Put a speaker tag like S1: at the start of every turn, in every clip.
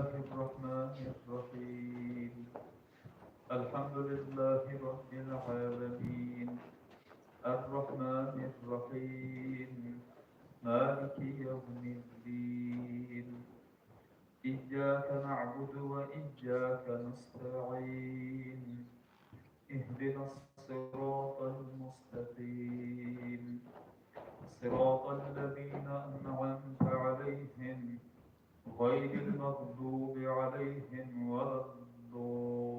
S1: الله الرحمن الرحيم الحمد لله رب العالمين الرحمن الرحيم مالك يوم الدين إياك نعبد وإياك نستعين اهدنا الصراط المستقيم صراط الذين أنعمت عليهم غير المغضوب عليهم ولا الضالين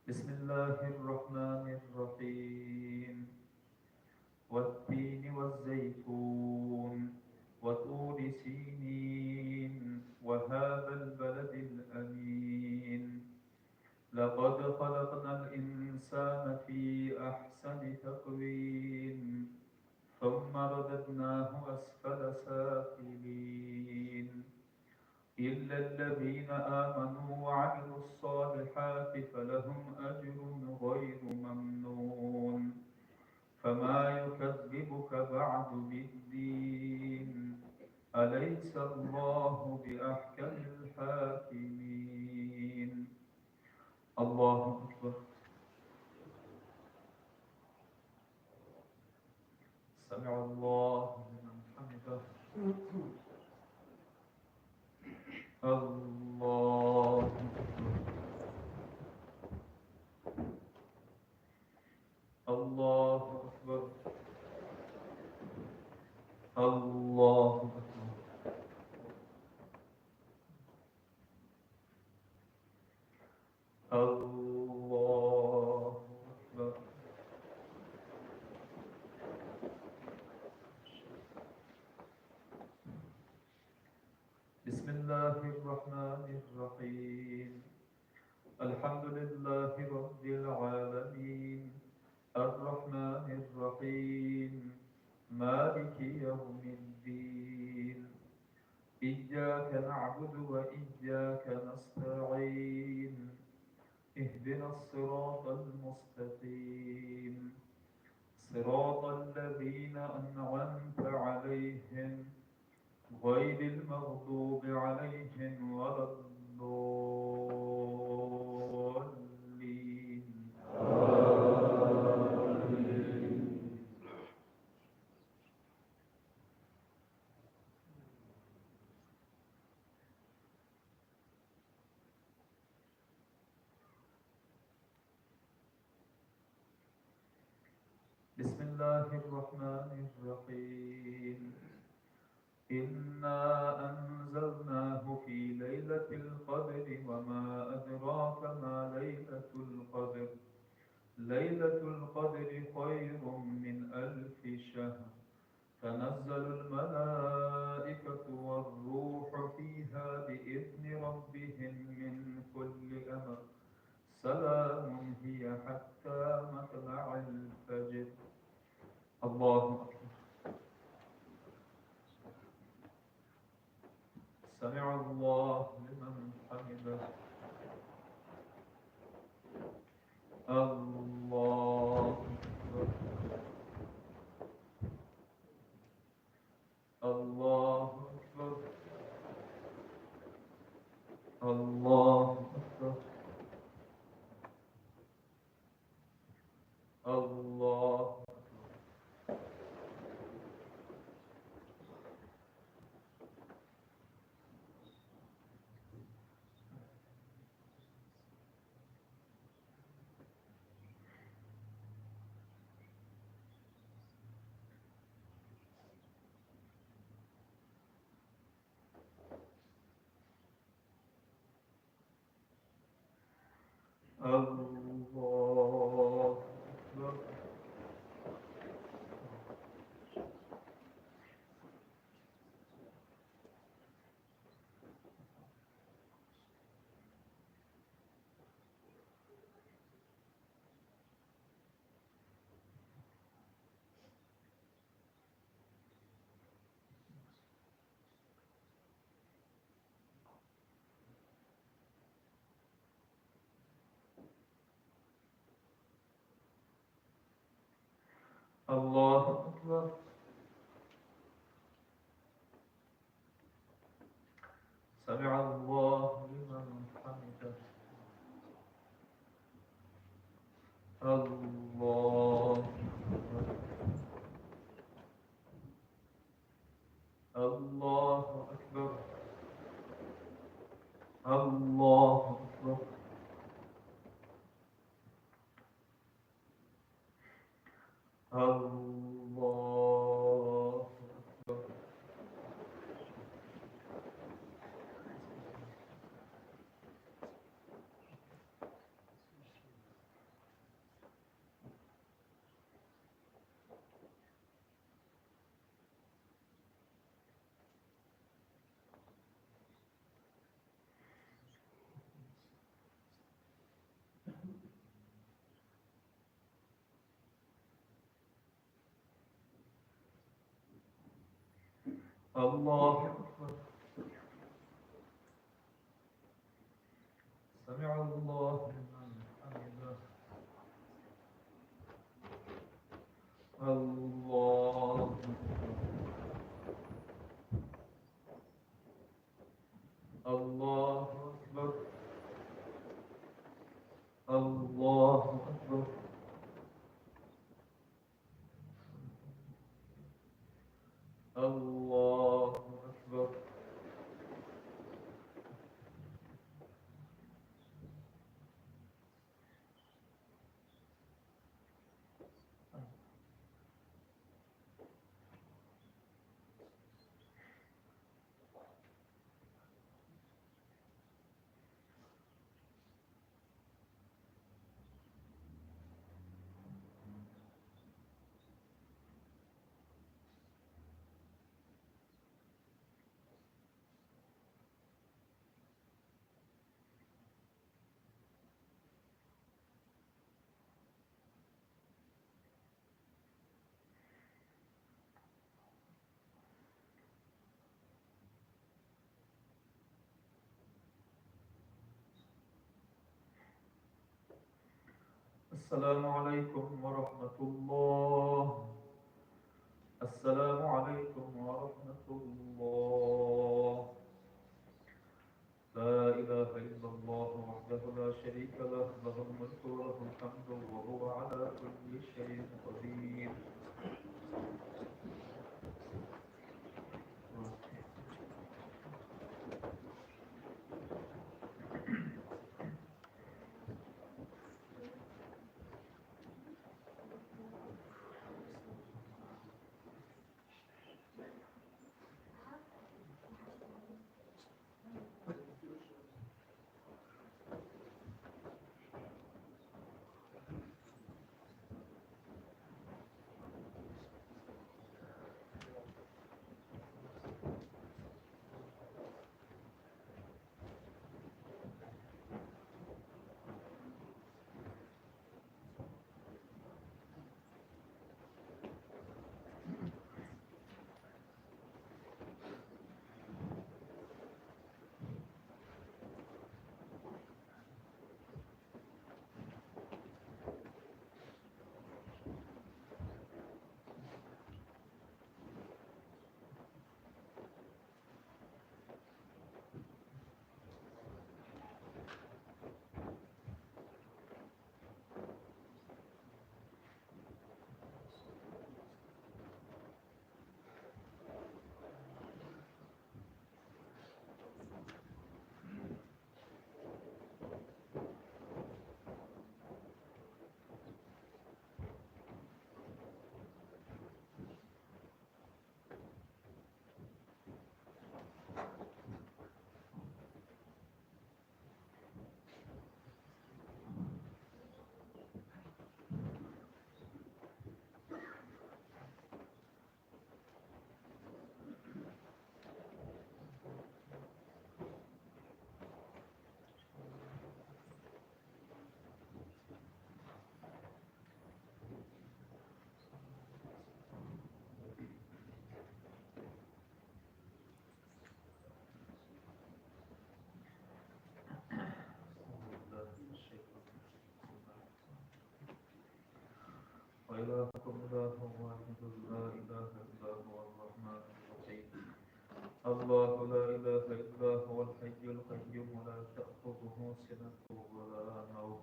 S1: بسم الله الرحمن الرحيم والتين والزيتون وطور سينين وهذا البلد الأمين لقد خلقنا الإنسان في أحسن تقويم ثم رددناه أسفل سافلين إلا الذين آمنوا وعملوا الصالحات فلهم أجر غير ممنون فما يكذبك بعد بالدين أليس الله بأحكم الحاكمين الله أكبر سمع الله لمن حمده الله الله أكبر الله أكبر الله أكبر بسم الله الرحمن الرحيم الحمد لله رب العالمين الرحمن الرحيم مالك يوم الدين إياك نعبد وإياك نستعين اهدنا الصراط المستقيم صراط الذين أنعمت عليهم غير المغضوب عليهم ولا الضالين بسم الله الرحمن الرحيم إنا أنزلناه في ليلة القدر وما أدراك ما ليلة القدر ليلة القدر خير من 1000 شهر تنزل الملائكة والروح فيها بإذن ربهم من كل أمر سلام هي حتى مطلع الفجر الله أكبر سمع الله لمن حمده الله أكبر الله أكبر الله أكبر الله الله أكبر الله أكبر. سمع الله لمن حمده. الله أكبر. الله أكبر. الله أكبر. الله أكبر. الله أكبر. سمع الله لمن حمده. الله أكبر. الله أكبر. الله أكبر. الله أكبر. السلام عليكم ورحمة الله. السلام عليكم ورحمة الله. لا إله إلا الله وحده لا شريك له، له الملك وله الحمد وهو على كل شيء قدير. وإلهكم إله واحد لا إله إلا هو الرحمن الرحيم. الله لا إله إلا هو الحي القيوم لا تأخذه سنة ولا نوم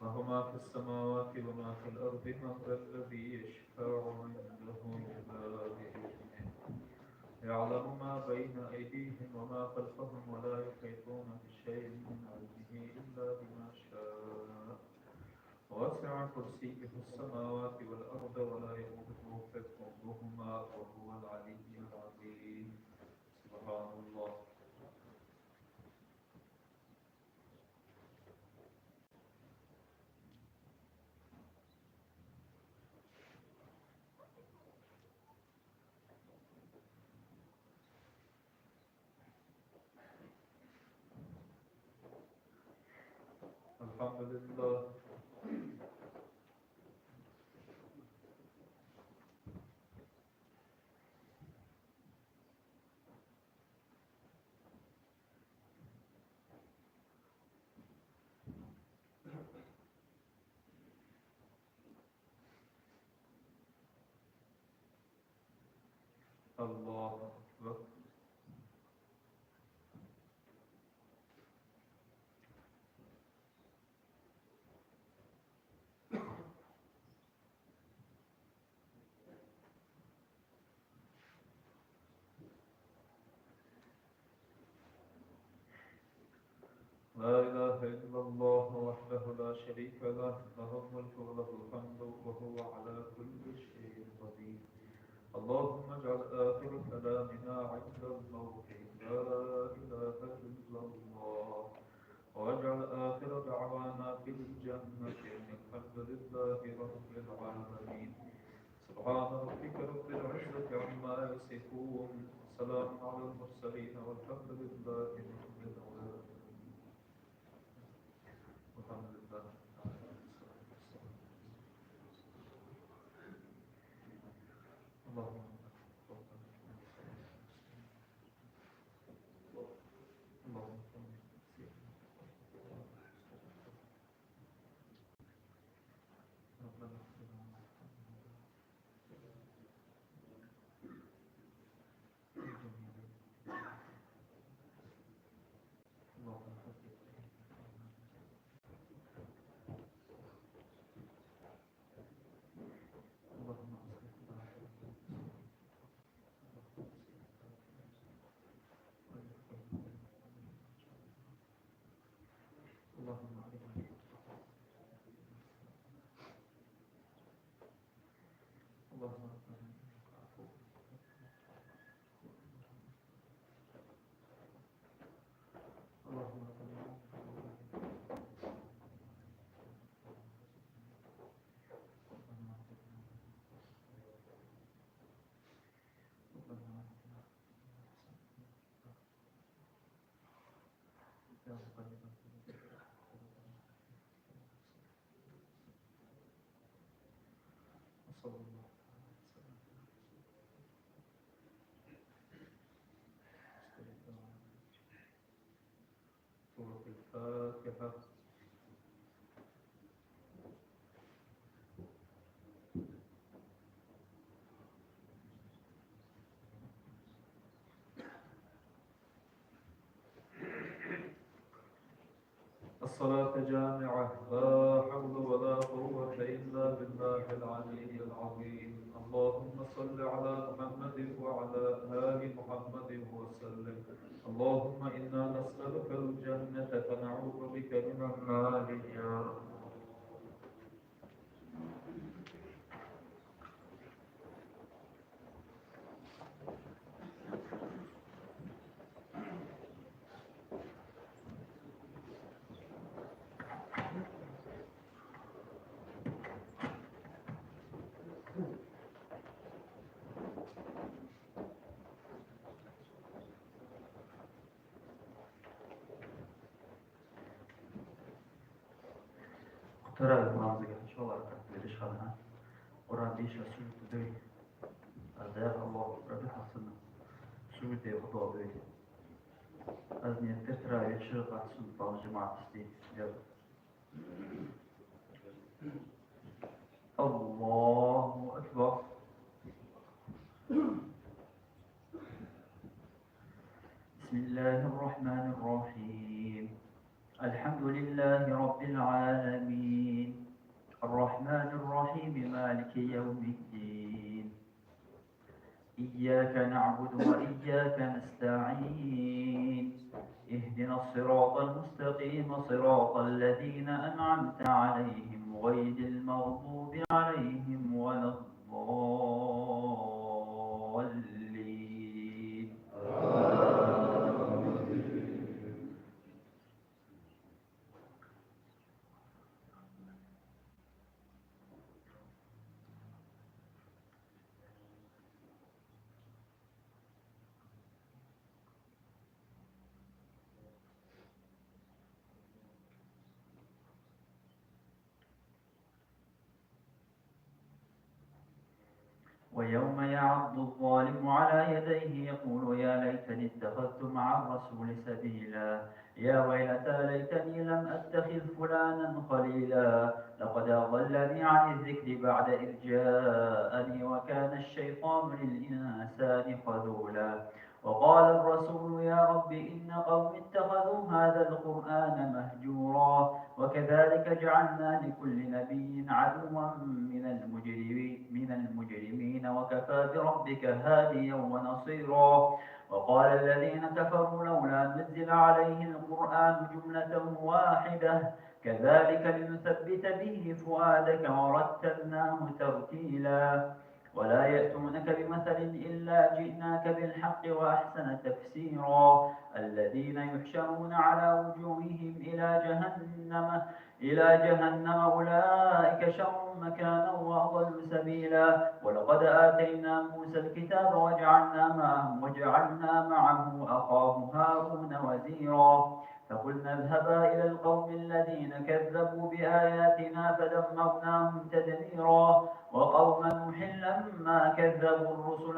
S1: له ما في السماوات وما في الأرض. من ذا الذي يشفع عنده إلا بإذنه يعلم ما بين أيديهم وما خلفهم ولا يحيطون بشيء من علمه إلا بما شاء. وسع كرسيه السماوات والأرض ولا يؤوده حفظهما وهو العلي العظيم. سبحان الله. الحمد لله. الله أكبر. لا إله إلا الله وحده لا شريك له له الملك وله الحمد وهو على كل شيء قدير. اللهم اجعل آخر كلامنا عند الموت لا إله إلا الله واجعل آخر دعوانا بالجنة الحمد لله رب العالمين. سبحان ربك رب العزة عما يصفون وسلام على المرسلين والحمد لله رب العالمين. الحمد لله. اللهم سورة الفاتحة. الصلاة جامعة لا حول ولا قوة إلا بالله العلي العظيم. اللهم صل على محمد وعلى آل محمد وسلم. اللهم إنا نسألك الجنة فنعوذ بك من النار يا رب. ترى المناظر إن شاء الله تقدر شغلها وراديش سوت دوي أزاي الله ربي حسنا سوت يخطو دوي أزني ترى يشرق سلطان جماعة ستي يلا الله
S2: الحمد لله رب العالمين، الرحمن الرحيم، مالك يوم الدين. إياك نعبد وإياك نستعين. اهدنا الصراط المستقيم، صراط الذين أنعمت عليهم غير المغضوب عليهم ولا الضالين. ويوم يعض الظالم على يديه يقول يا ليتني اتخذت مع الرسول سبيلا، يا ويلتى ليتني لم أتخذ فلانا خليلا، لقد أضلني عن الذكر بعد إذ جاءني وكان الشيطان للإنسان خذولا. وقال الرسول يا رب إن قوم اتخذوا هذا القرآن مهجورا، وكذلك جعلنا لكل نبي عدوا من المجرمين وكفى بربك هاديا ونصيرا. وقال الذين كفروا لولا نزل عليه القرآن جملة واحدة كذلك لنثبت به فؤادك ورتلناه ترتيلا. ولا يأتونك بمثل إلا جئناك بالحق وأحسن تفسيرا. الذين يحشرون على وجوههم إلى جهنم أولئك شر مكانا وأضل سبيلا. ولقد آتينا موسى الكتاب وجعلنا معه أخاه هارون وزيرا. فقلنا اذهبا إلى القوم الذين كذبوا بآياتنا فدمرناهم تدميرا. وقوم نوح لما كذبوا الرسل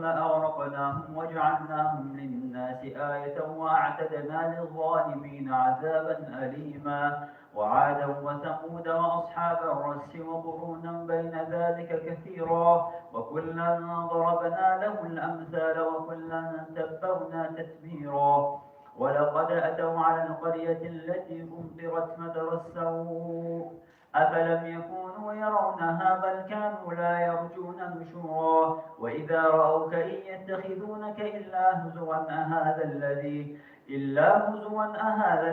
S2: أغرقناهم وجعلناهم للناس آية وأعتدنا للظالمين عذابا أليما. وعادا وثمود وأصحاب الرس وقرونا بين ذلك كثيرا، وكلا ضربنا له الأمثال وكلا تبرنا تتبيرا. ولقد أتوا على القرية التي أمطرت مطر السوء أفلم يكونوا يرونها بل كانوا لا يرجون نشورا. وإذا رأوك إن يتخذونك إلا هزوا أهذا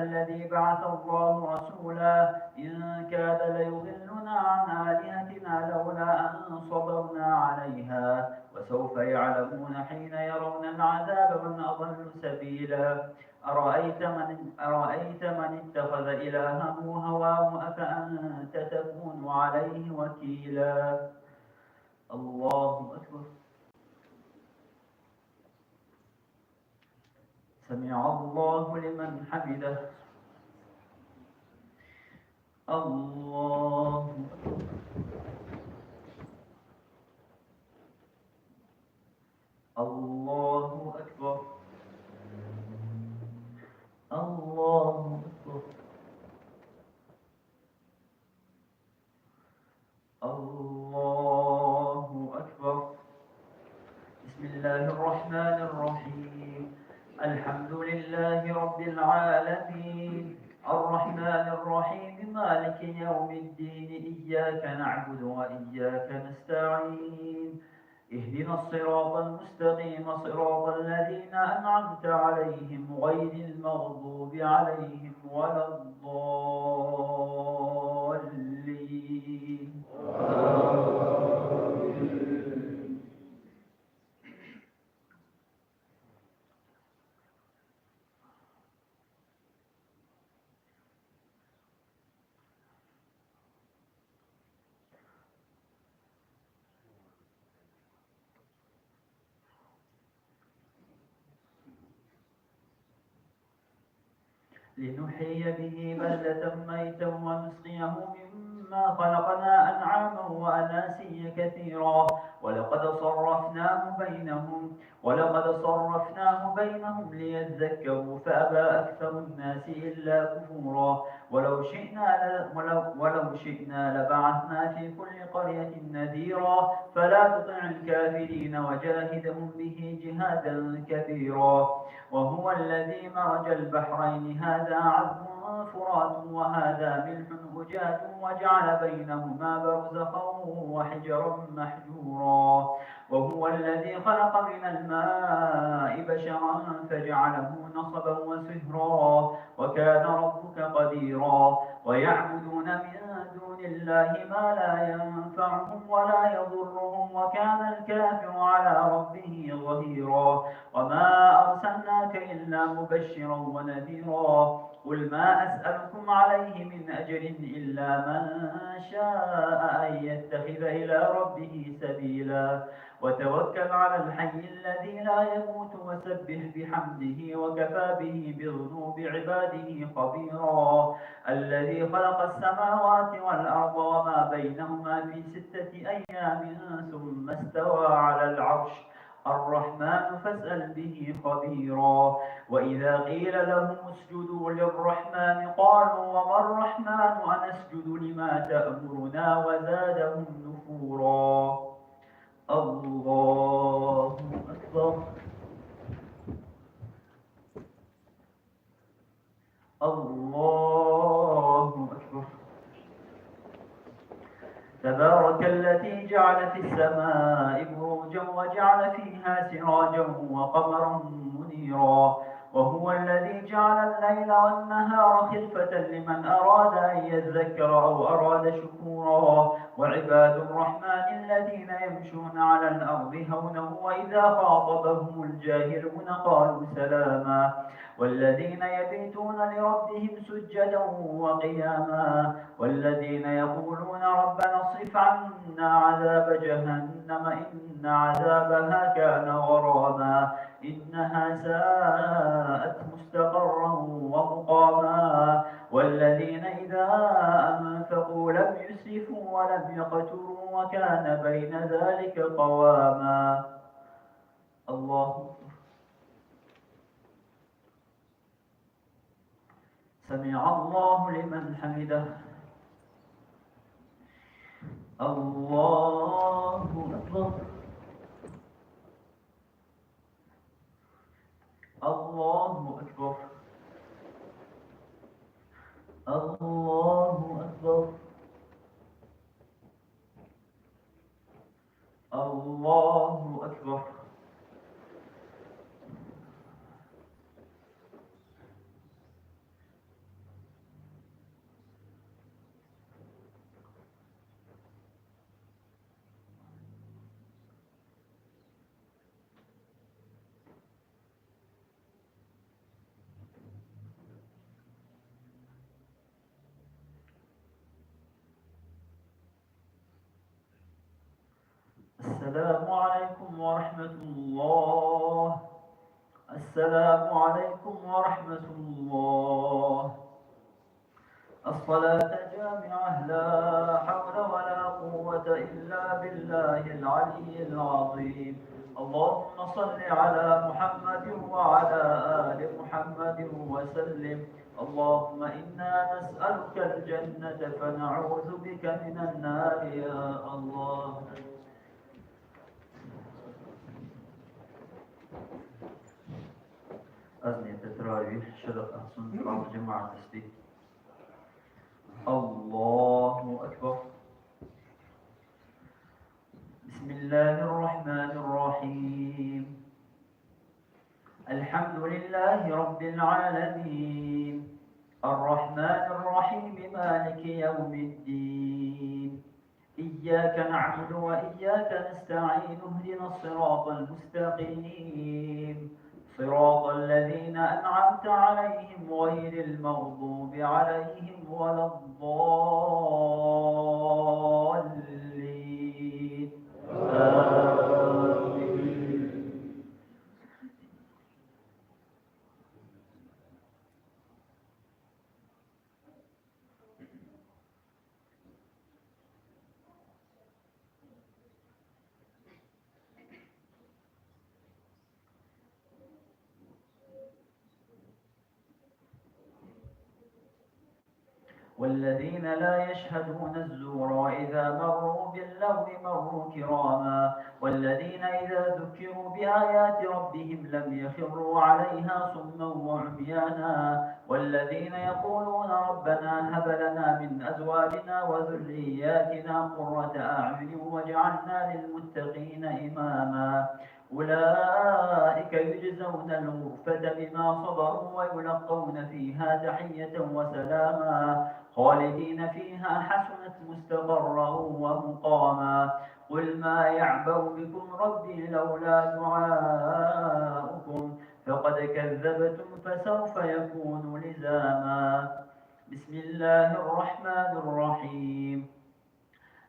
S2: الذي بعث الله رسولا. إن كاد ليضلنا عن آلهتنا لولا أن صبرنا عليها. وسوف يعلمون حين يرون العذاب من أضل سبيلا. أرأيت من اتخذ إلهه هواه أفأنت تكون عليه وكيلا. الله أكبر. سمع الله لمن حمده. الله أكبر. الله أكبر. الله أكبر. الله أكبر. بسم الله الرحمن الرحيم. الحمد لله رب العالمين، الرحمن الرحيم، مالك يوم الدين. إياك نعبد وإياك نستعين. اهدنا الصراط المستقيم، صراط الذين أنعمت عليهم غير المغضوب عليهم ولا الضالين. لنحيي به بلدة ميتا ونسقيه مما خلقنا نعاما وأناسيا كثيرا ولقد صرفناه بينهم ليذكروا فأبى أكثر الناس إلا كفورا ولو شئنا لبعثنا في كل قرية نذيرا فلا تطع الكافرين وجاهدهم به جهادا كبيرا وهو الذي مرج البحرين هذا عذب فرات وهذا ملح أجاج وجعل بينهما برزخا وحجرا محجورا وهو الذي خلق من الماء بشرا فجعله نصبا وسهرا وكان ربك قديرا ويعبدون من دون الله ما لا ينفعهم ولا يضرهم وكان الكافر على ربه ظهيرا وما أرسلناك إلا مبشرا ونذيرا قل ما أسألكم عليه من أجر إلا من شاء أن يتخذ إلى ربه سبيلا وتوكل على الحي الذي لا يموت وسبح بحمده وكفى به بذنوب عباده خبيرا الذي خلق السماوات والأرض وما بينهما في 6 أيام ثم استوى على العرش الرحمن فاسأل به خبيرا وإذا قيل لهم اسجدوا للرحمن قالوا وما الرحمن أنسجد لما تأمرنا وزادهم نفورا الله أكبر الله أكبر تبارك الذي جعل في السماء بروجا وجعل فيها سراجا وقمرا منيرا وهو الذي جعل الليل والنهار خلفة لمن أراد أن يذكر أو أراد شكورا وعباد الرحمن الذين يمشون على الأرض هونا وإذا خاطبهم الجاهلون قالوا سلاما والذين يبيتون لربهم سجدا وقياما والذين يقولون ربنا اصرف عنا عذاب جهنم إن عذابها كان غراما إنها ساءت مستقرا ومقاما والذين إذا أنفقوا لم يسرفوا ولم يقتروا وكان بين ذلك قواما الله سمع الله لمن حمده الله أكبر الله أكبر الله أكبر الله أكبر السلام عليكم ورحمة الله السلام عليكم ورحمة الله الصلاة جامعة لا حول ولا قوة إلا بالله العلي العظيم اللهم صل على محمد وعلى آل محمد وسلم اللهم إنا نسألك الجنة فنعوذ بك من النار يا الله أذنية التراويح شرف أحسن بعض جماعة تسبيح الله أكبر بسم الله الرحمن الرحيم الحمد لله رب العالمين الرحمن الرحيم مالك يوم الدين إياك نعبد وإياك نستعين اهدنا الصراط المستقيم صراط الذين أنعمت عليهم غير المغضوب عليهم ولا الضالين آمين والذين لا يشهدون الزور وإذا مروا باللغو مروا كراما والذين إذا ذكروا بآيات ربهم لم يخروا عليها صما وعميانا والذين يقولون ربنا هب لنا من أزواجنا وذرياتنا قرة أعين واجعلنا للمتقين إماما أولئك يجزون الغرفة بما صبروا ويلقون فيها تحية وسلاما خالدين فيها حسنت مستقرا ومقاما قل ما يعبأ بكم ربي لولا دعاؤكم فقد كذبتم فسوف يكون لزاما بسم الله الرحمن الرحيم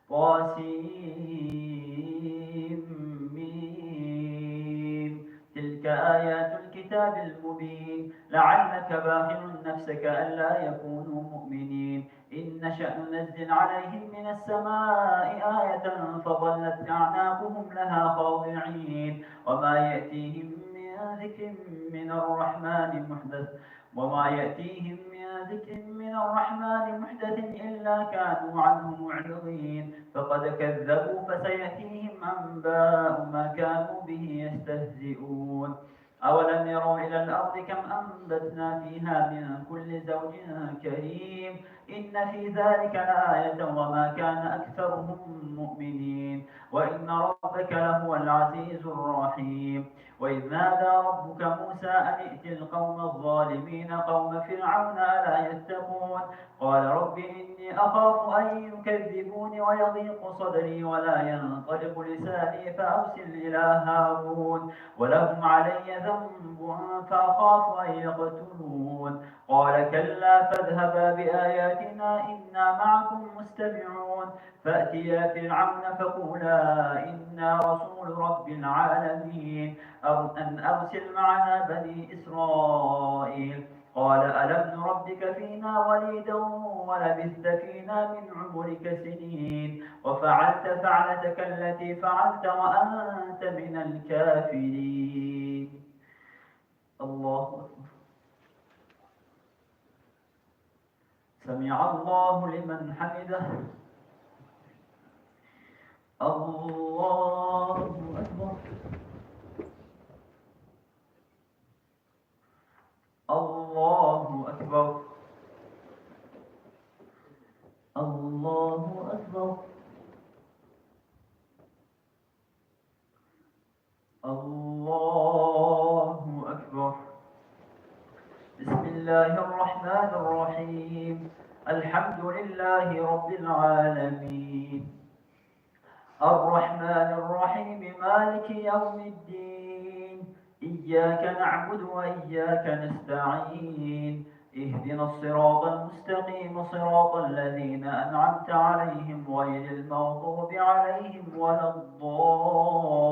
S2: طاسيم تلك آيات الكتاب المبين لعلك باخع نفسك ألا يكونوا مؤمنين إن نشأ ننزل عليهم من السماء آية فظلت أعناقهم لها خاضعين وما يأتيهم من ذكر من الرحمن محدث إلا كانوا عنه معرضين فقد كذبوا فسيأتيهم أنباء ما كانوا به يستهزئون أولم يروا إلى الأرض كم أنبتنا فيها من كل زوج كريم إن في ذلك لآية وما كان أكثرهم مؤمنين وإن ربك لهو العزيز الرحيم وإذ نادى ربك موسى أن ائت القوم الظالمين قوم فرعون ألا يتقون قال رب إني أخاف أن يكذبون ويضيق صدري ولا ينطلق لساني فأرسل إلى هارون ولهم علي ذنب فأخاف أن يقتلون قال كلا فاذهبا بآياتنا إنا معكم مستمعون فأتيا فرعون فقولا إنا رسول رب العالمين أن أرسل معنا بني إسرائيل قال ألم نربك فينا وليدا ولبثت فينا من عمرك سنين وفعلت فعلتك التي فعلت وأنت من الكافرين الله أكبر سمع الله لمن حمده الله أكبر الله أكبر الله أكبر الله أكبر بسم الله الرحمن الرحيم الحمد لله رب العالمين الرحمن الرحيم مالك يوم الدين إياك نعبد وإياك نستعين اهدنا الصراط المستقيم صراط الذين أنعمت عليهم غير المغضوب عليهم ولا الضالين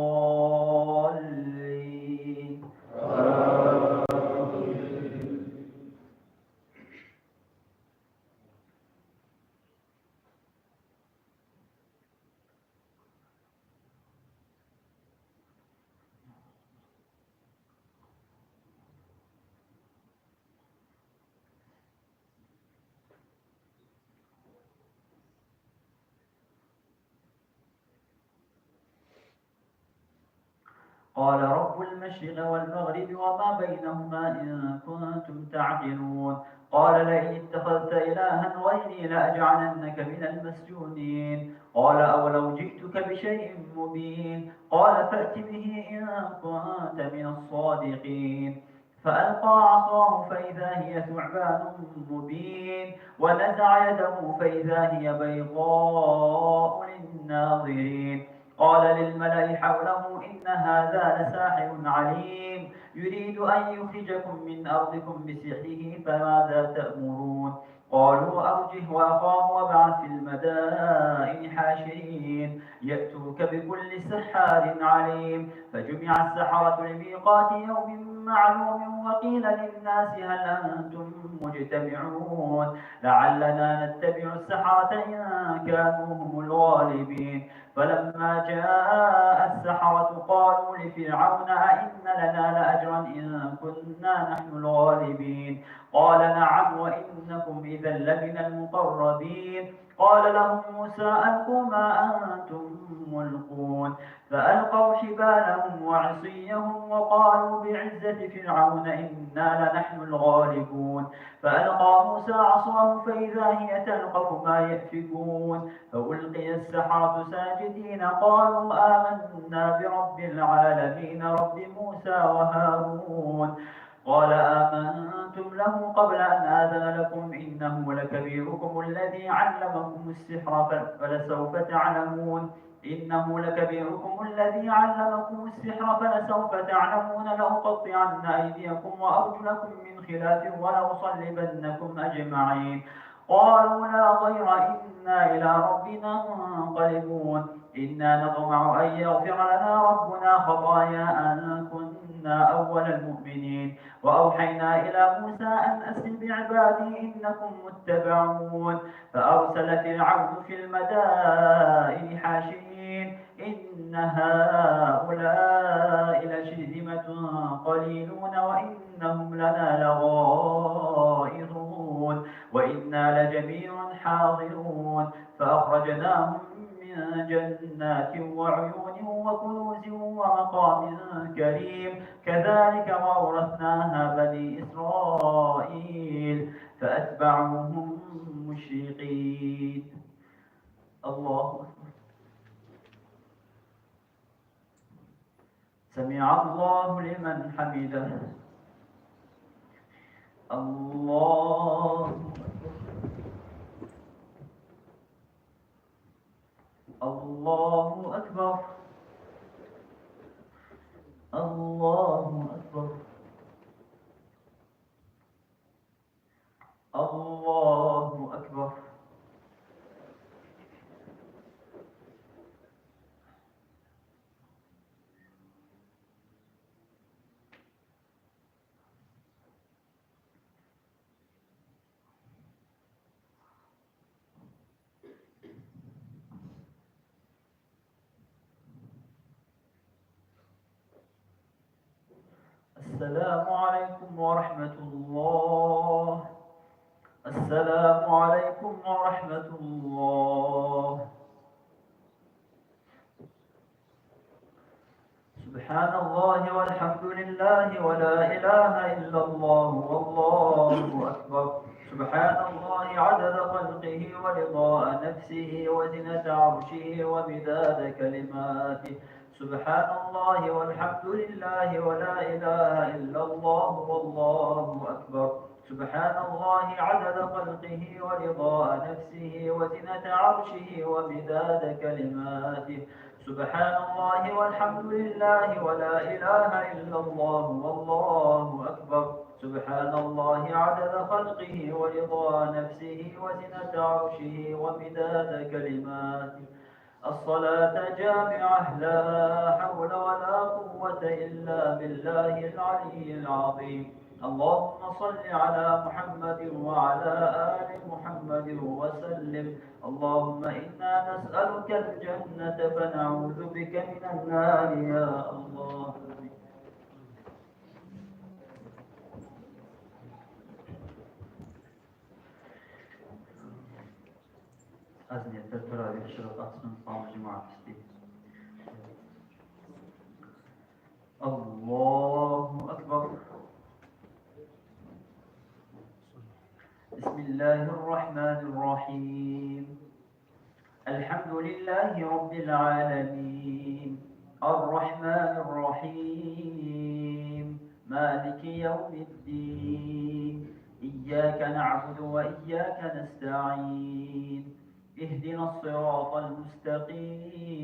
S2: قال رب المشرق والمغرب وما بينهما إن كنتم تعقلون قال لئن اتخذت إلها غيري لأجعلنك من المسجونين قال أولو جئتك بشيء مبين قال فأت به إن كنت من الصادقين فألقى عصاه فإذا هي ثعبان مبين ونزع يده فإذا هي بيضاء للناظرين قال للملأ حوله إن هذا لساحر عليم يريد أن يخرجكم من أرضكم بسحره فماذا تأمرون قالوا أرجه وأخاه وابعث في المدائن حاشرين يأتوك بكل سحار عليم فجمع السحرة لميقات يوم معلوم وقيل للناس هل أنتم مجتمعون لعلنا نتبع السحرة إن كانوا هم الغالبين فلما جاء السحرة قالوا لفرعون أئن لنا لأجرا إن كنا نحن الغالبين قال نعم وإنكم إذا لمن المقربين قال لهم موسى ألقوا ما أنتم ملقون فألقوا حبالهم وعصيهم وقالوا بعزة فرعون إنا لنحن الغالبون فألقى موسى عصاه فإذا هي تلقف ما يأفكون فألقي السحرة ساجدين قالوا آمنا برب العالمين رب موسى وهارون قال آمنتم له قبل أن آذن لكم إنه لكبيركم الذي علمكم السحر فلسوف تعلمون فلسوف تعلمون لأقطعن أيديكم وأرجلكم من خلاف ولأصلبنكم أجمعين قالوا لا ضير إنا إلى ربنا منقلبون إنا نطمع أن يغفر لنا ربنا خطايا أن كنا أول المؤمنين وأوحينا إلى موسى أن أسر بعبادي إنكم متبعون فأرسل فرعون في المدائن حاشرين إن هؤلاء لشرذمة قليلون وإنهم لنا لغائظون وإنا لجميع حاضرون فأخرجناهم من جنات وعيون وكنوز ومقام كريم كذلك وأورثناها بني إسرائيل فأتبعوهم مشرقين الله أكبر سمع الله لمن حمده الله الله أكبر الله أكبر الله أكبر السلام عليكم ورحمة الله السلام عليكم ورحمة الله سبحان الله والحمد لله ولا إله إلا الله والله أكبر سبحان الله عدد خلقه ورضاء نفسه وزنة عرشه ومداد كلماته سبحان الله والحمد لله ولا إله إلا الله والله أكبر سبحان الله عدد خلقه ورضاء نفسه وزنة عرشه ومداد كلماته سبحان الله والحمد لله ولا إله إلا الله والله أكبر سبحان الله عدد خلقه ورضاء نفسه وزنة عرشه ومداد كلماته الصلاة جامعة لا حول ولا قوة إلا بالله العلي العظيم اللهم صل على محمد وعلى آل محمد وسلم اللهم إنا نسألك الجنة فنعوذ بك من النار يا الله أزنية التراويح شرط أقسم قام جماعة الله أكبر بسم الله الرحمن الرحيم الحمد لله رب العالمين الرحمن الرحيم مالك يوم الدين إياك نعبد وإياك نستعين اهدنا الصراط المستقيم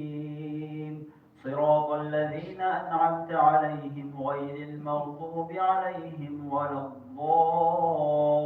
S2: صراط الذين أنعمت عليهم غير المغضوب عليهم ولا الضالين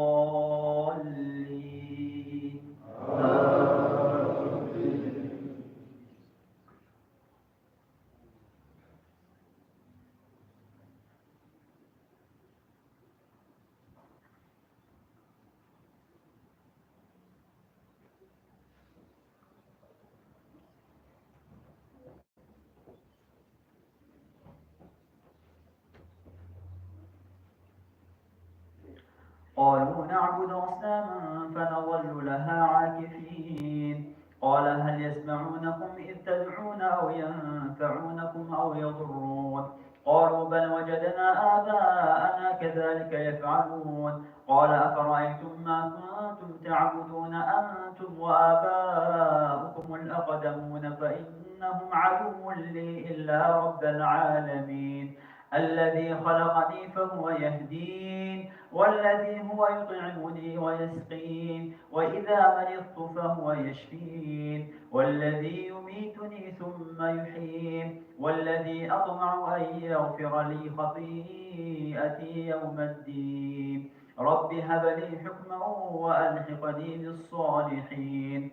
S2: قالوا نعبد أصناما فنظل لها عاكفين قال هل يسمعونكم إذ تدعون أو ينفعونكم أو يضرون قالوا بل وجدنا آباءنا كذلك يفعلون قال أفرأيتم ما كنتم تعبدون أنتم وآباؤكم الأقدمون فإنهم عدو لي إلا رب العالمين الذي خلقني فهو يهدين والذي هو يطعمني ويسقين وإذا مرضت فهو يشفين والذي يميتني ثم يحيين والذي أطمع أن يغفر لي خطيئتي يوم الدين رب هب لي حكما وألحقني بالصالحين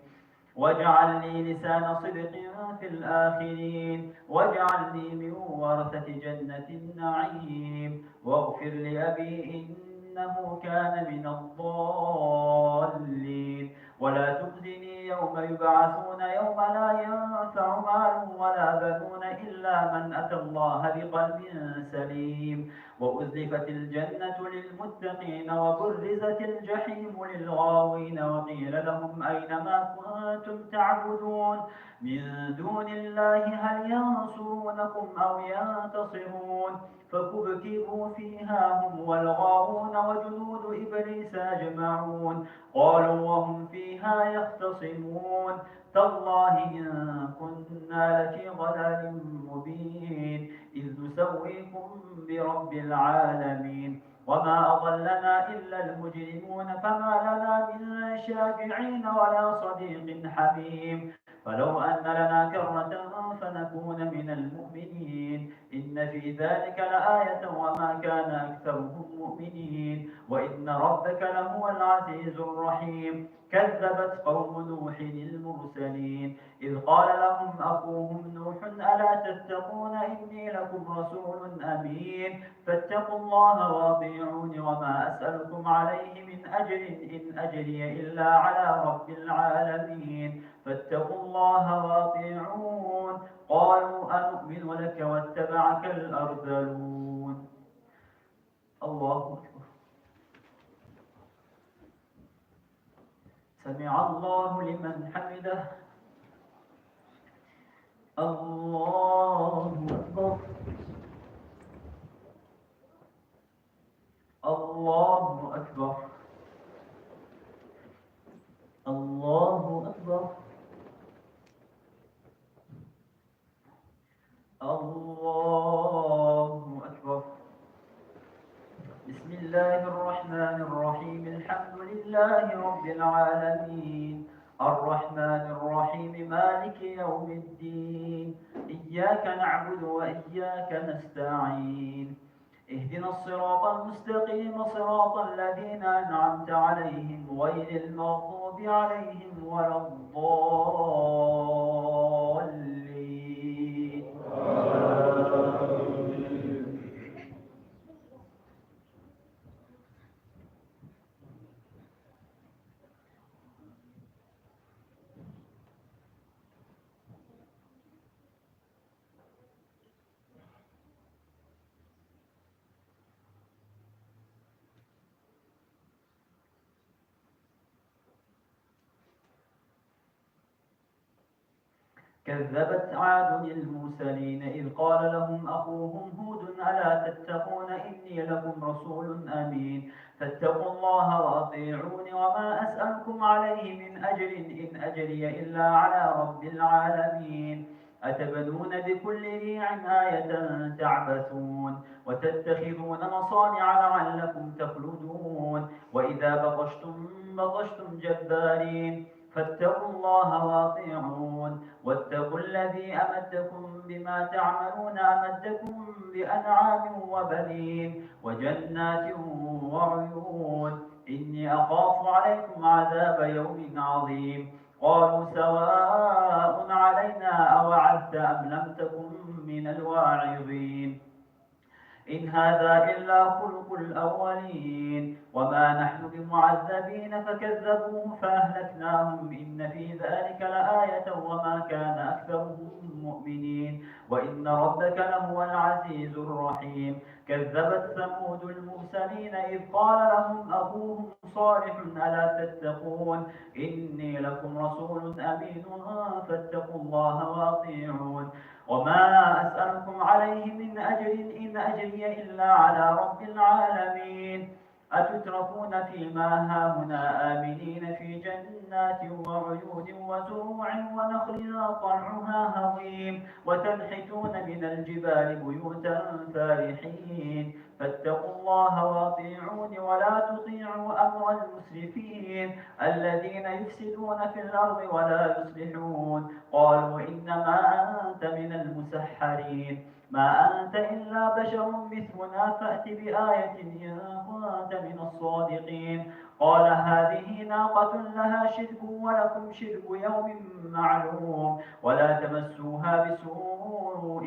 S2: واجعل لي لسان صدق في الآخرين واجعلني من ورثة جنة النعيم واغفر لأبي إنه كان من الضالين ولا تخزني يوم يبعثون يوم لا ينفع مال ولا بنون إلا من أتى الله بقلب سليم وأزلفت الجنة للمتقين وبرزت الجحيم للغاوين وقيل لهم أين ما كنتم تعبدون من دون الله هل ينصرونكم أو ينتصرون فكبكبوا فيها هم والغاوون وجنود إبليس أجمعون قالوا وهم فيها يختصمون تالله إن كنا لفي ضلال مبين إذ نسويكم برب العالمين وما أضلنا إلا المجرمون فما لنا من شافعين ولا صديق حميم فلو أن لنا كرة فنكون من المؤمنين إن في ذلك لآية وما كان أكثرهم مؤمنين وإن ربك لهو العزيز الرحيم كذبت قوم نوح المرسلين إذ قال لهم أخوهم نوح ألا تتقون إني لكم رسول أمين فاتقوا الله واطيعون وما أسألكم عليه من أجر إن أجري إلا على رب العالمين فاتقوا الله واطيعون قالوا أنؤمن لك واتبعك الأرذلون الله أكبر سمع الله لمن حمده الله أكبر الله أكبر الله أكبر الله أكبر بسم الله الرحمن الرحيم الحمد لله رب العالمين الرحمن الرحيم مالك يوم الدين إياك نعبد وإياك نستعين اهدنا الصراط المستقيم صراط الذين أنعمت عليهم غير المغضوب عليهم ولا الضالين كذبت عاد المرسلين إذ قال لهم أخوهم هود ألا تتقون إني لكم رسول أمين فاتقوا الله وأطيعون وما أسألكم عليه من أجر إن أجري إلا على رب العالمين أتبنون بكل ريع آية تعبثون وتتخذون مصانع لعلكم تخلدون وإذا بطشتم جبارين فاتقوا الله واطيعون واتقوا الذي أمدكم بما تعملون أمدكم بأنعام وبنين وجنات وعيون إني أخاف عليكم عذاب يوم عظيم قالوا سواء علينا أوعدت أم لم تكن من الواعظين إن هذا إلا خلق الأولين وما نحن بمعذبين فكذبوه فأهلكناهم إن في ذلك لآية وما كان أكثرهم مؤمنين وإن ربك لهو العزيز الرحيم. كذبت ثمود المرسلين إذ قال لهم أخوهم صالح ألا تتقون إني لكم رسول أمين فاتقوا الله وأطيعون. وما أسألكم عليه من أجر إن أجري إلا على رب العالمين. أتتركون فيما هاهنا آمنين في جنات وعيون وزروع ونخل طلعها هضيم وتنحتون من الجبال بيوتا فارحين فاتقوا الله وأطيعون ولا تطيعوا أمر المسرفين الذين يفسدون في الأرض ولا يصلحون. قالوا إنما أنت من المسحرين ما أنت إلا بشر مثلنا فأت بآية إن كنت من الصادقين. قال هذه ناقة لها شرب ولكم شرب يوم معلوم ولا تمسوها بسوء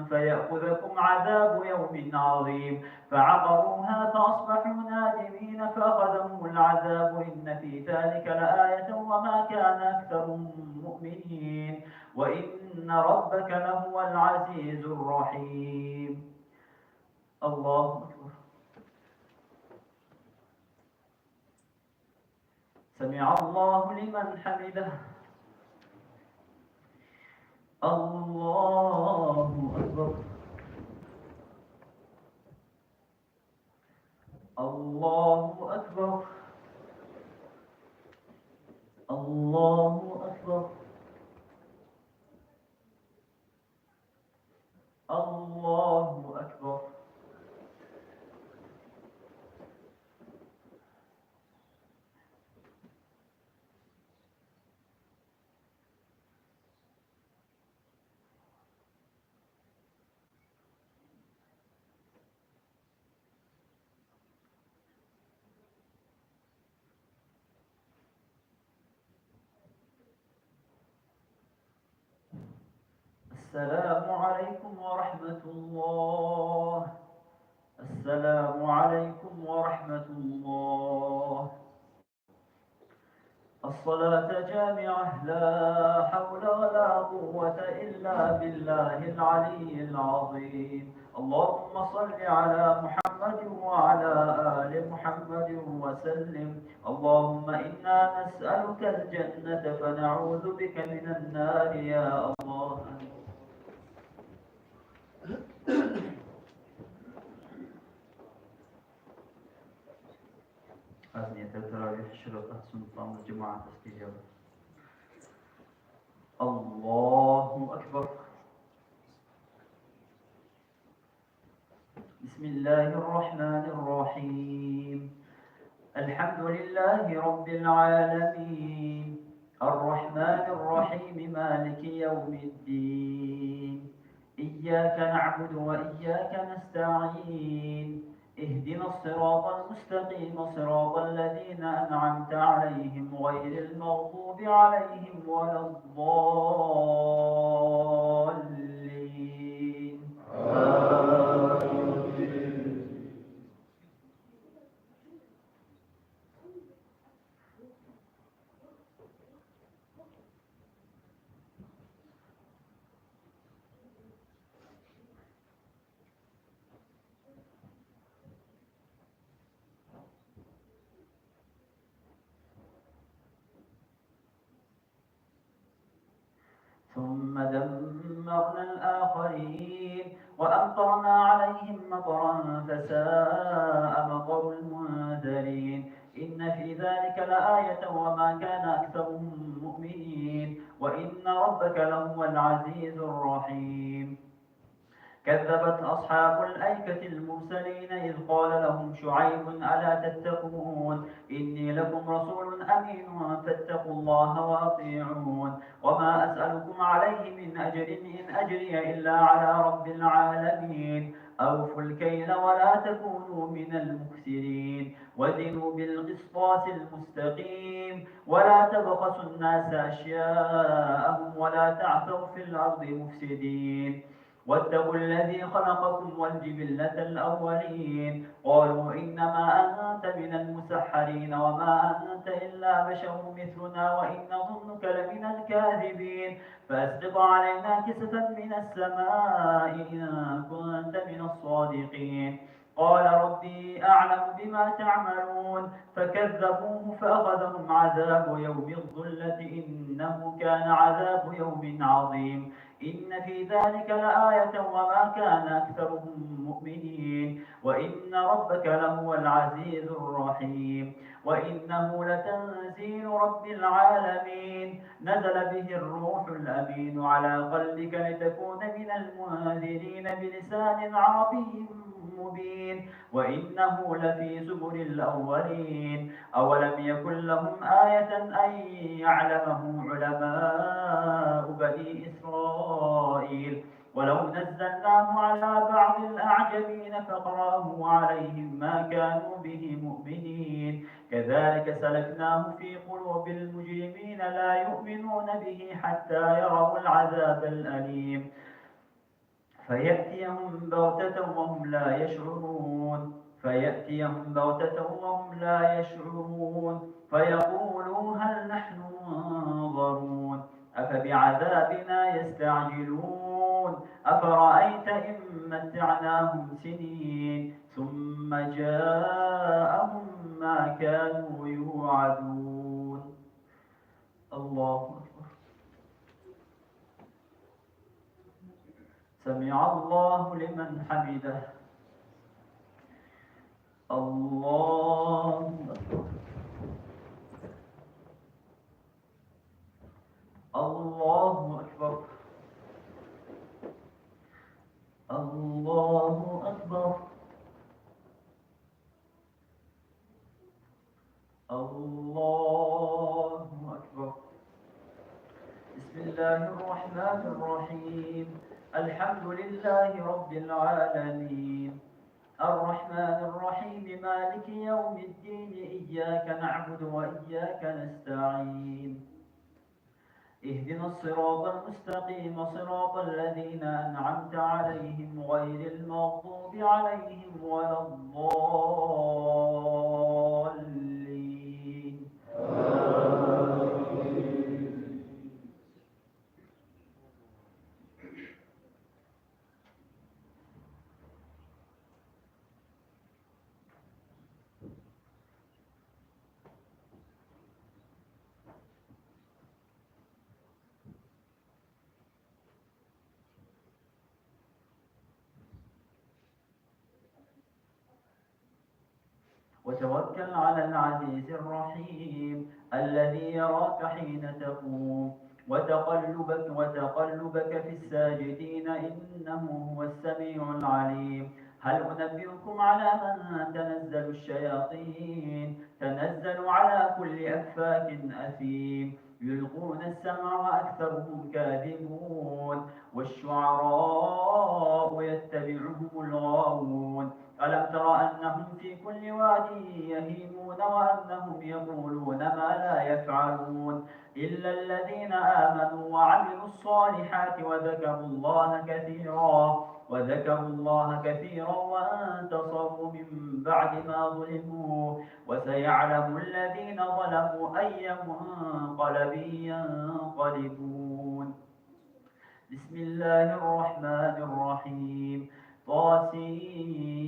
S2: فيأخذكم عذاب يوم عظيم. فعقروها فأصبحوا نادمين فأخذهم العذاب إن في ذلك لآية وما كان أكثرهم مؤمنين وإن ربك لهو العزيز الرحيم. الله أكبر. سمع الله لمن حمده. الله أكبر. الله أكبر. الله أكبر. الله أكبر. السلام عليكم ورحمة الله. السلام عليكم ورحمة الله. الصلاة جامعة لا حول ولا قوة إلا بالله العلي العظيم. اللهم صل على محمد وعلى آل محمد وسلم. اللهم إنا نسألك الجنة فنعوذ بك من النار يا الله. أذنية التراويح شرطة سلطان الجماعة استجابة. الله أكبر. بسم الله الرحمن الرحيم. الحمد لله رب العالمين الرحمن الرحيم مالك يوم الدين. إياك نعبد وإياك نستعين. اهدنا الصراط المستقيم صراط الذين أنعمت عليهم غير المغضوب عليهم ولا الضالين. ثم دمرنا الآخرين وأمطرنا عليهم مطرا فساء مطر المنذرين. إن في ذلك لآية وما كان أكثرهم مؤمنين وإن ربك لهو العزيز الرحيم. كذبت أصحاب الأيكة المرسلين إذ قال لهم شعيب ألا تتقون إني لكم رسول أمين فاتقوا الله وأطيعون. وما أسألكم عليه من أجر إن أجري إلا على رب العالمين. أوفوا الكيل ولا تكونوا من المخسرين وزنوا بالقسطاس المستقيم ولا تبخسوا الناس أشياءهم ولا تعثوا في الأرض مفسدين. واتقوا الذي خلقكم والجبلة الأولين قالوا إنما أنت من المسحرين وما أنت إلا بشر مثلنا وإن نظنك لمن الكاذبين فأسقط علينا كسفا من السماء إن كنت من الصادقين قال ربي أعلم بما تعملون فكذبوه فأخذهم عذاب يوم الظلة إنه كان عذاب يوم عظيم إن في ذلك لآية وما كان أكثرهم مؤمنين وإن ربك لهو العزيز الرحيم وإنه لتنزيل رب العالمين نزل به الروح الأمين على قلبك لتكون من المنذرين بلسان عربي مبين وإنه لفي زبر الأولين أولم يكن لهم آية أن يعلمه علماء بني إسرائيل ولو نزلناه على بعض الأعجمين فقرأه عليهم ما كانوا به مؤمنين كذلك سلكناه في قلوب المجرمين لا يؤمنون به حتى يروا العذاب الأليم فيأتيهم بغتة وهم لا يشعرون فيقولوا هل نحن منظرون أفبعذابنا يستعجلون أفرأيت إن متعناهم سنين ثم جاءهم ما كانوا يوعدون الله أكبر سمع الله لمن حمده الله أكبر الله أكبر الله أكبر الله أكبر بسم الله الرحمن الرحيم الحمد لله رب العالمين الرحمن الرحيم مالك يوم الدين إياك نعبد وإياك نستعين اهدنا الصراط المستقيم صراط الذين أنعمت عليهم غير المغضوب عليهم ولا الضالين وتوكل على العزيز الرحيم الذي يراك حين تقوم وتقلبك في الساجدين إنه هو السميع العليم هل أنبئكم على من تنزل الشياطين تنزل على كل أفاك أثيم يلقون السمع وأكثرهم كاذبون والشعراء يتبعهم الغاوون ألم تر أنهم في كل واد يهيمون وأنهم يقولون ما لا يفعلون إلا الذين آمنوا وعملوا الصالحات وذكروا الله كثيرا وانتصروا من بعد ما ظلموا وسيعلم الذين ظلموا أي منقلب ينقلبون بسم الله الرحمن الرحيم طاسين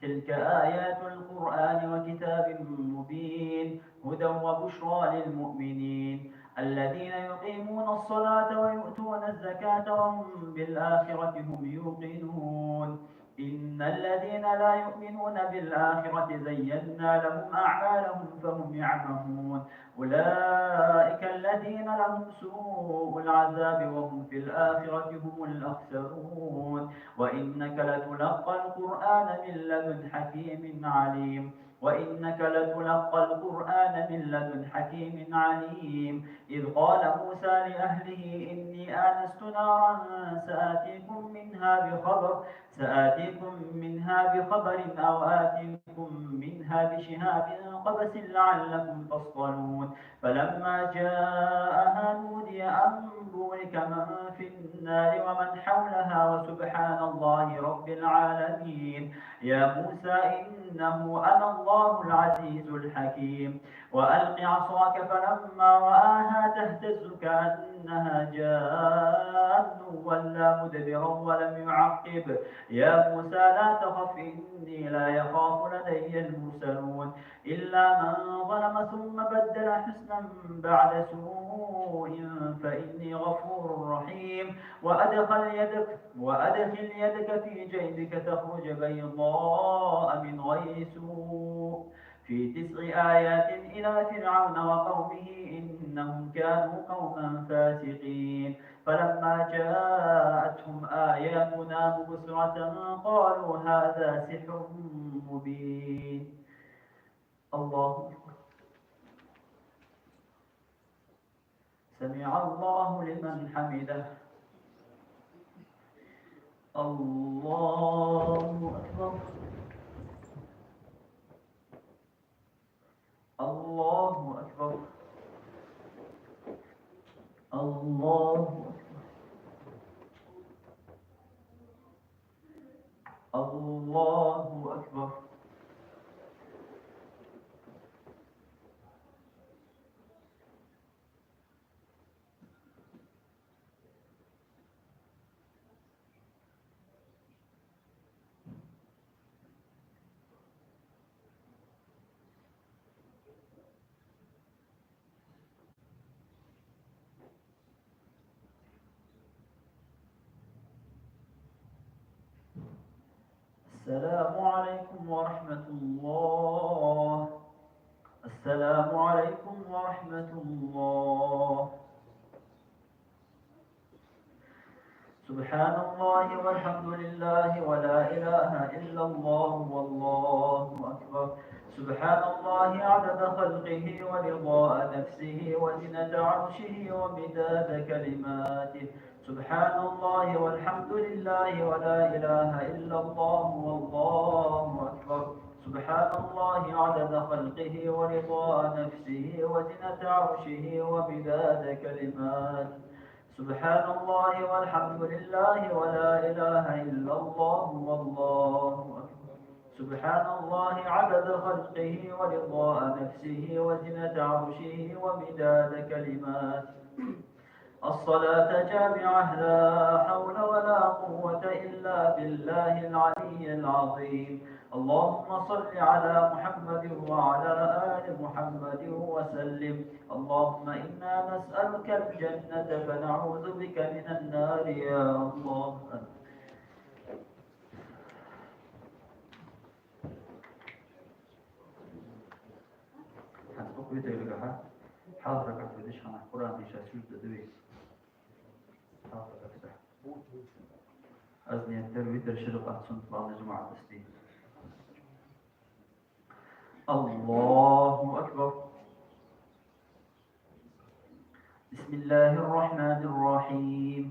S2: تلك آيات القرآن وكتاب مبين هدى وبشرى للمؤمنين الذين يقيمون الصلاة ويؤتون الزكاة وهم بالآخرة هم يوقنون إن الذين لا يؤمنون بالآخرة زينا لهم أعمالهم فهم يعمهون أولئك الذين لهم سوء العذاب وهم في الآخرة هم الأخسرون وإنك لتلقى القرآن من لدن حكيم عليم إذ قال موسى لأهله إني آنست نارا سآتيكم منها بخبر أو آتيكم منها بشهاب قبس لعلكم تصطلون فلما جاءها نودي أن بورك من في النار ومن حولها وسبحان الله رب العالمين. يا موسى إنه أنا الله العزيز الحكيم. وألق عصاك فلما رآها تهتز كأنها جان ولا مدبرا ولم يعقب. يا موسى لا تخف إني لا يخاف لدي المرسلون إلا من ظلم ثم بدل حسنا بعد سوء فإني غفور رحيم. وأدخل يدك في جيبك تخرج بيضاء من غير سوء في 9 آيات إلى فرعون وقومه إنهم كانوا قوما فاسقين. فلما جاءتهم آياتنا مبصرة قالوا هذا سحر مبين. الله أكبر. سمع الله لمن حمده. الله أكبر. الله أكبر. الله أكبر. الله أكبر. السلام عليكم ورحمة الله. السلام عليكم ورحمة الله. سبحان الله والحمد لله ولا إله إلا الله والله أكبر. سبحان الله عدد خلقه ورضاء نفسه وزنة عرشه ومداد كلماته. سبحان الله والحمد لله ولا إله إلا الله والله أكبر. سبحان الله عدد خلقه ورضاء نفسه وزنة عرشه ومداد كلماته. سبحان الله والحمد لله ولا إله إلا الله والله أكبر. سبحان الله عدد خلقه ورضاء نفسه وزنة عرشه ومداد كلماته. الصلاة جامعة لا حول ولا قوة إلا بالله العلي العظيم. اللهم صل على محمد وعلى آل محمد وسلم. اللهم إنا نسألك الجنة فنعوذ بك من النار يا الله. حسبك بيتك حاضرك بديش عن القرآن يشاسوس دوي حاضرك ده أزني الترويد الشرق أحسن بعض جماعة تسليم. الله أكبر. بسم الله الرحمن الرحيم.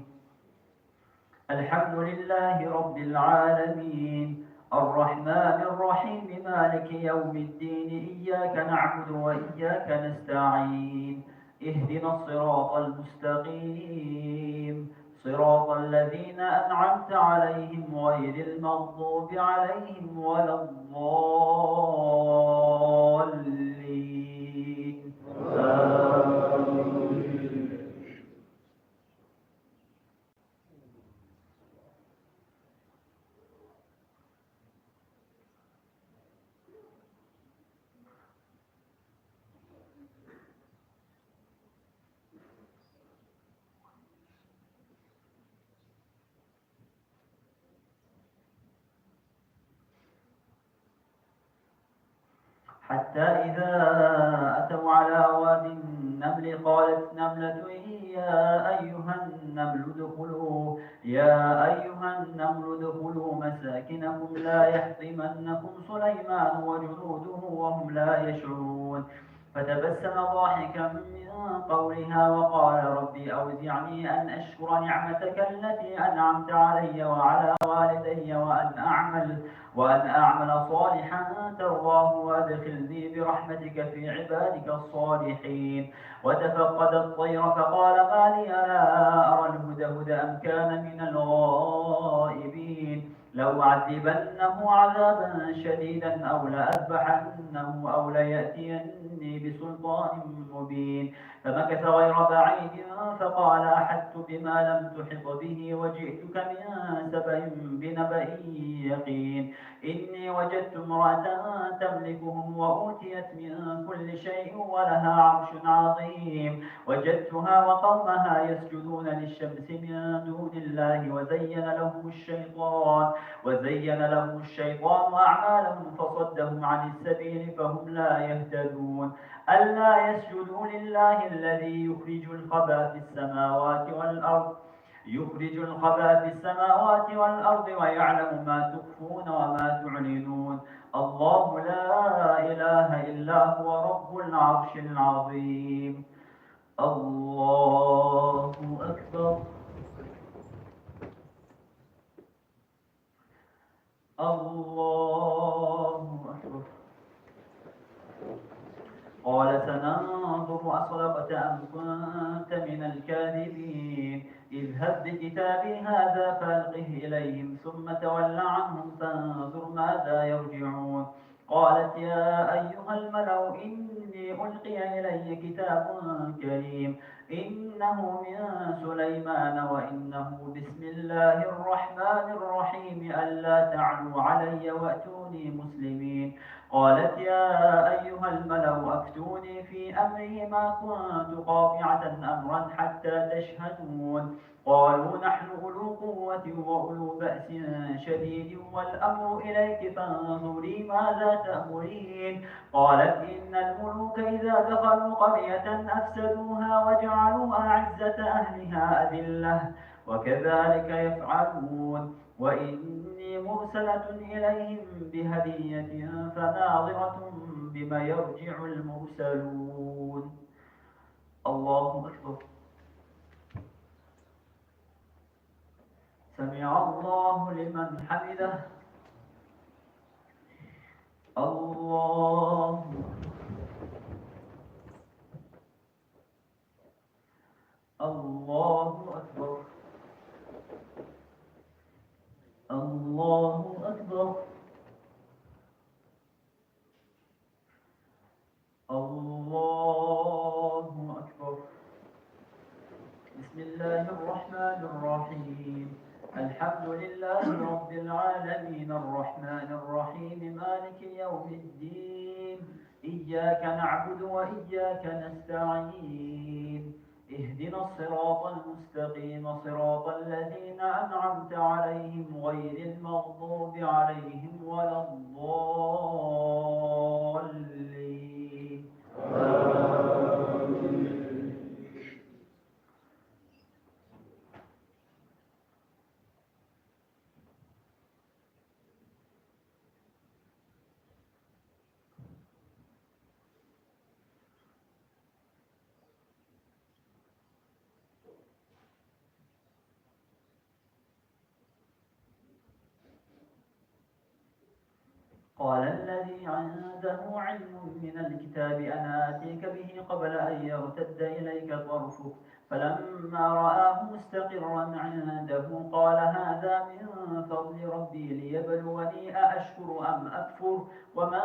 S2: الحمد لله رب العالمين الرحمن الرحيم مالك يوم الدين إياك نعبد وإياك نستعين اهدنا الصراط المستقيم صراط الذين أنعمت عليهم غير المغضوب عليهم ولا الضالين. حتى إذا أتوا على واد النمل قالت نملة يا أيها النمل ادخلوا مساكنكم لا يحطمنكم سليمان وجنوده وهم لا يشعرون. فتبسم ضاحكا من قولها وقال رب أوزعني أن أشكر نعمتك التي أنعمت علي وعلى والدي وأن أعمل صالحا ترضاه وأدخلني برحمتك في عبادك الصالحين. وتفقد الطير فقال ما لي لا أم كان من الغائبين لأعذبنه عذابا شديدا أو لأذبحنه أو ليأتيني بسلطان مبين. فمكث غير بعيد فقال أحطت بما لم تحط به وجئتك من سبأ بنبأ يقين. إني وجدت امرأة تملكهم وأوتيت من كل شيء ولها عرش عظيم. وجدتها وقومها يسجدون للشمس من دون الله وزين لهم الشيطان أعمالهم فصدهم عن السبيل فهم لا يهتدون. ألا يسجدوا لله الذي يخرج الخبأ في السماوات والأرض ويعلم ما تخفون وما تعلنون. الله لا إله إلا هو رب العرش العظيم. الله أكبر. الله أكبر. قال سننظر أصدقت أم كنت من الكاذبين. اذهب بكتابي هذا فألقه إليهم ثم تول عنهم فانظر ماذا يرجعون. قالت يا أيها الملأ إني ألقي إلي كتاب كريم إنه من سليمان وإنه بسم الله الرحمن الرحيم ألا تعلوا علي وأتوني مسلمين. قالت يا أيها الملأ أفتوني في أمري ما كنت قاطعة أمرا حتى تشهدون. قالوا نحن أولو قوة وأولو بأس شديد والأمر إليك فانظري ماذا تأمرين. قالت إن الملوك إذا دخلوا قرية أفسدوها وجعلوا أعزة أهلها أذلة وكذلك يفعلون. وإني مرسلة إليهم بهدية فناظرة بما يرجع المرسلون. الله أكبر. سمع الله لمن حمده. الله أكبر. الله أكبر. الله أكبر. بسم الله الرحمن الرحيم. الحمد لله رب العالمين الرحمن الرحيم مالك يوم الدين. إياك نعبد وإياك نستعين. اهدنا الصراط المستقيم صراط الذين أنعمت عليهم غير المغضوب عليهم ولا الضالين. قال الذي عنده علم من الكتاب أنا آتيك به قبل أن يرتد إليك طرفك فلما رآه مستقرا عنده قال هذا من فضل ربي ليبلوني أأشكر أم أكفر ومن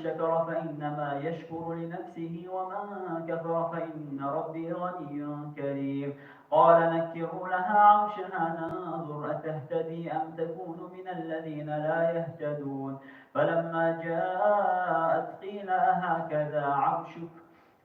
S2: شكر فإنما يشكر لنفسه ومن كفر فإن ربي غني كريم. قال نكروا لها عرشها ننظر أتهتدي أم تكون من الذين لا يهتدون. فلما جاءت قيل أهكذا عرشك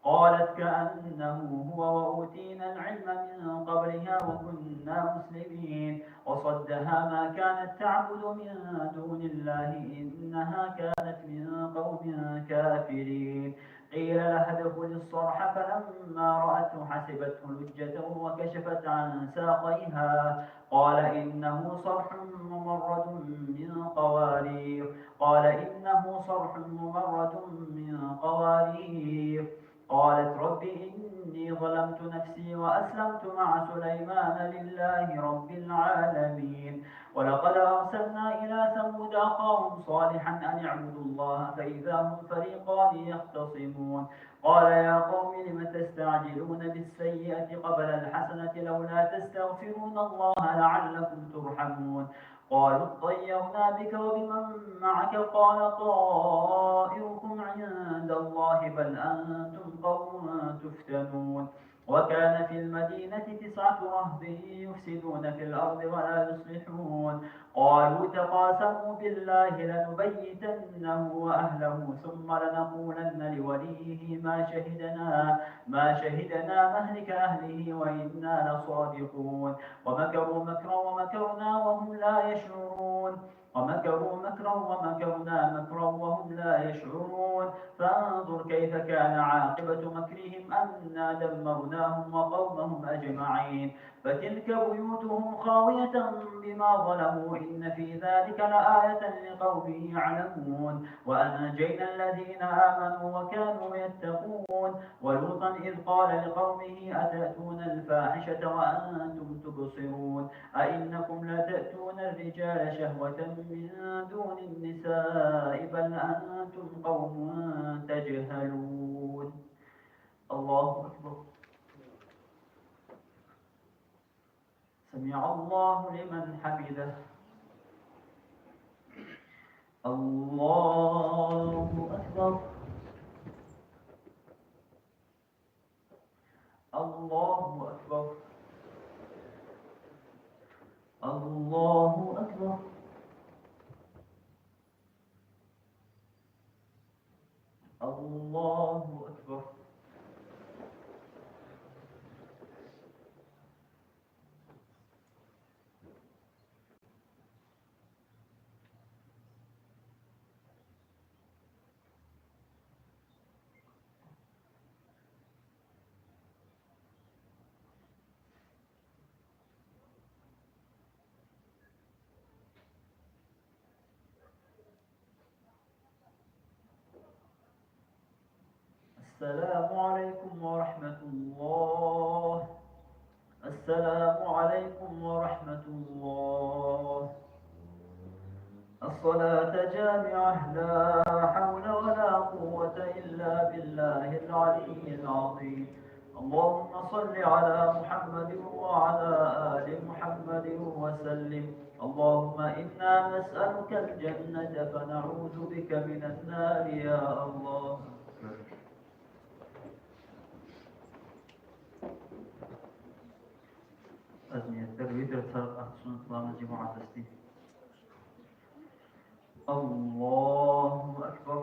S2: قالت كأنه هو وأوتينا العلم من قبلها وكنا مسلمين. وصدها ما كانت تعبد من دون الله إنها كانت من قوم كافرين. قيل لها ادخل الصرح فلما رأته حسبته لجة وكشفت عن ساقيها قال إنه صرح ممرد من قوارير قالت رب إني ظلمت نفسي وأسلمت مع سليمان لله رب العالمين. ولقد أرسلنا إلى ثمود أخاهم صالحا أن اعبدوا الله فإذا هم فريقان يختصمون. قال يا قوم لم تستعجلون بالسيئة قبل الحسنة لولا تستغفرون الله لعلكم ترحمون. قالوا اطيرنا بك وبمن معك قال طائركم عند الله بل أنتم قوم تفتنون. وكان في المدينة 9 رهط يفسدون في الأرض ولا يصلحون. قالوا تقاسموا بالله لنبيتنه وأهله ثم لنقولن لوليه ما شهدنا مهلك أهله وإنا لصادقون. ومكروا مكرا ومكرنا وهم لا يشعرون. ومكروا مكرا ومكرنا مكرا وهم لا يشعرون. فانظر كيف كان عاقبة مكرهم أنا دمرناهم وقومهم أجمعين. فتلك بيوتهم خاوية بما ظلموا إن في ذلك لآية لقوم يعلمون. وأنجينا الذين آمنوا وكانوا يتقون. ولوطا إذ قال لقومه أتأتون الفاحشة وأنتم تبصرون أئنكم لتأتون الرجال شهوة من دون النساء بل أنتم قوم تجهلون. الله أكبر. سمع الله لمن حمده. الله أكبر. الله أكبر. الله أكبر. الله أكبر. السلام عليكم ورحمة الله. السلام عليكم ورحمة الله. الصلاة جامعة لا حول ولا قوة إلا بالله العلي العظيم. اللهم صل على محمد وعلى آل محمد وسلم. اللهم إنا نسألك الجنة فنعوذ بك من النار يا الله. أزمية الترويد رسالة أهل سنة الله جماعة تسليم. الله أكبر.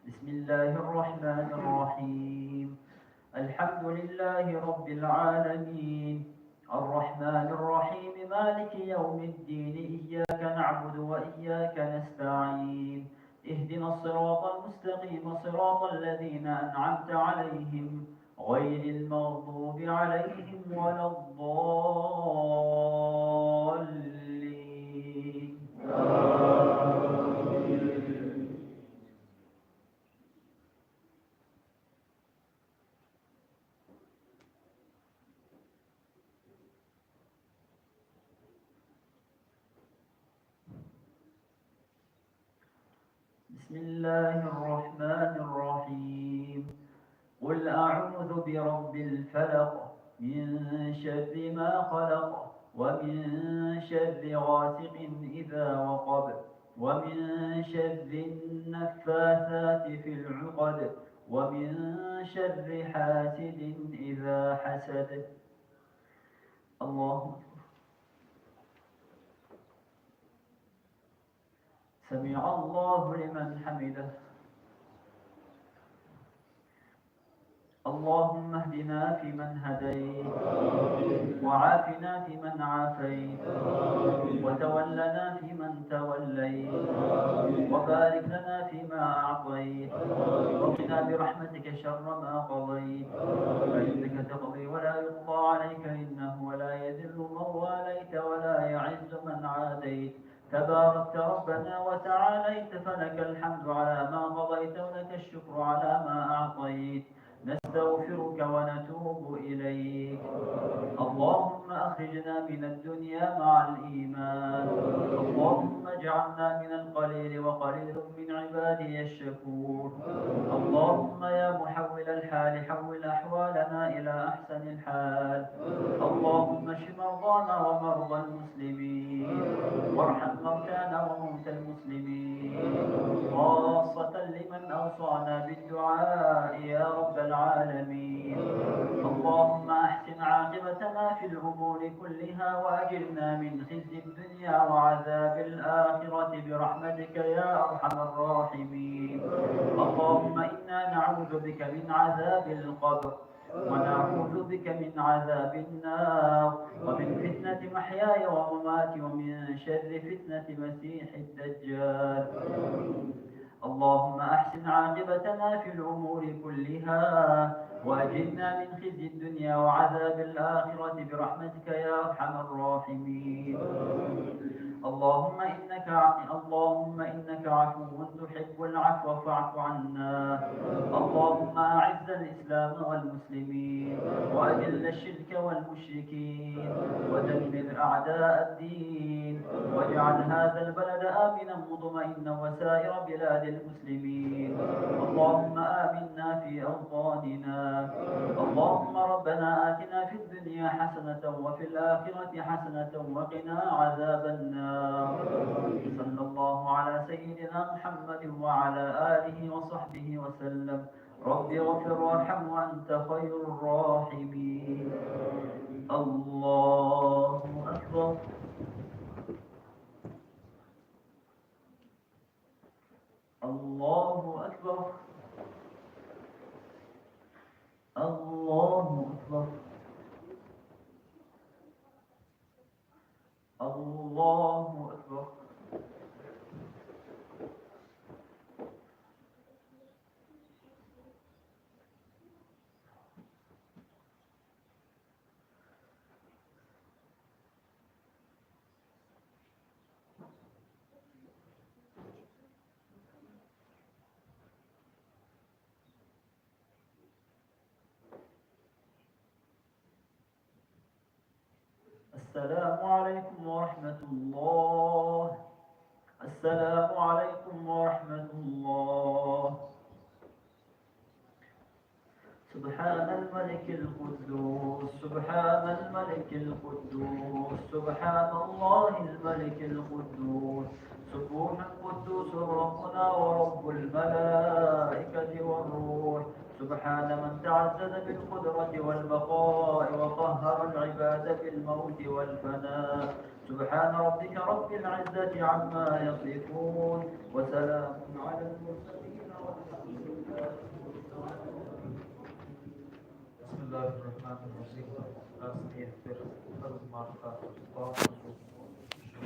S2: بسم الله الرحمن الرحيم. الحمد لله رب العالمين الرحمن الرحيم مالك يوم الدين إياك نعبد وإياك نستعين اهدنا الصراط المستقيم صراط الذين أنعمت عليهم غير المغضوب عليهم ولا الضالين. بسم الله الرحمن الرحيم. قل أعوذ برب الفلق من شر ما خلق ومن شر غاسق إذا وقب ومن شر النفاثات في العقد ومن شر حاسد إذا حسد. الله أكبر. سمع الله لمن حمده. اللهم اهدنا فيمن هديت وعافنا فيمن عافيت وتولنا فيمن توليت وبارك لنا فيما أعطيت وقنا برحمتك شر ما قضيت فإنك تقضي ولا يقضى عليك إنه لا يذل من واليت ولا يعز من عاديت تباركت ربنا وتعاليت، فلك الحمد على ما قضيت ولك الشكر على ما أعطيت. نستغفرك ونتوب إليك. اللهم أخرجنا من الدنيا مع الإيمان. اللهم اجعلنا من القليل وقليل من عبادي الشكور. اللهم يا محول الحال حول أحوالنا إلى أحسن الحال. اللهم اشف مرضانا ومرضى المسلمين، وارحم موتانا وموتى المسلمين، خاصة لمن أوصانا بالدعاء يا رب العالمين. اللهم أحسن عاقبتنا في الأمور كلها، وأجرنا من خزي الدنيا وعذاب الآخرة برحمتك يا أرحم الراحمين. اللهم إنا نعوذ بك من عذاب القبر، ونعوذ بك من عذاب النار، ومن فتنة محياي ومماتي، ومن شر فتنة مسيح الدجال. اللهم أحسن عاقبتنا في الأمور كلها، وأجرنا من خزي الدنيا وعذاب الآخرة برحمتك يا أرحم الراحمين. اللهم إنك عفو تحب العفو فاعف عنا. اللهم أعز الإسلام والمسلمين، وأذل الشرك والمشركين، ودمر أعداء الدين، واجعل هذا البلد آمنا مطمئنا وسائر بلاد المسلمين. اللهم آمنا في أوطاننا. اللهم ربنا آتنا في الدنيا حسنة وفي الآخرة حسنة وقنا عذاب النار. صلى الله على سيدنا محمد وعلى آله وصحبه وسلم. رب اغفر وارحم وأنت خير الراحمين. الله أكبر. الله أكبر. الله أكبر. الله أكبر. السلام عليكم ورحمة الله. السلام عليكم ورحمة الله. سبحان الملك القدوس، سبحان الملك القدوس، سبحان الله الملك القدوس. سبوح قدوس ربنا ورب الملائكة والروح. سبحان من تعزز بالقدرة والبقاء، وقهر العباد بالموت والفناء. سبحان ربك رب العزة عما يصفون، وسلام على المرسلين والحمد لله.
S1: Bismillahirrahmanirrahim. Asmiyettir. Kazmarka.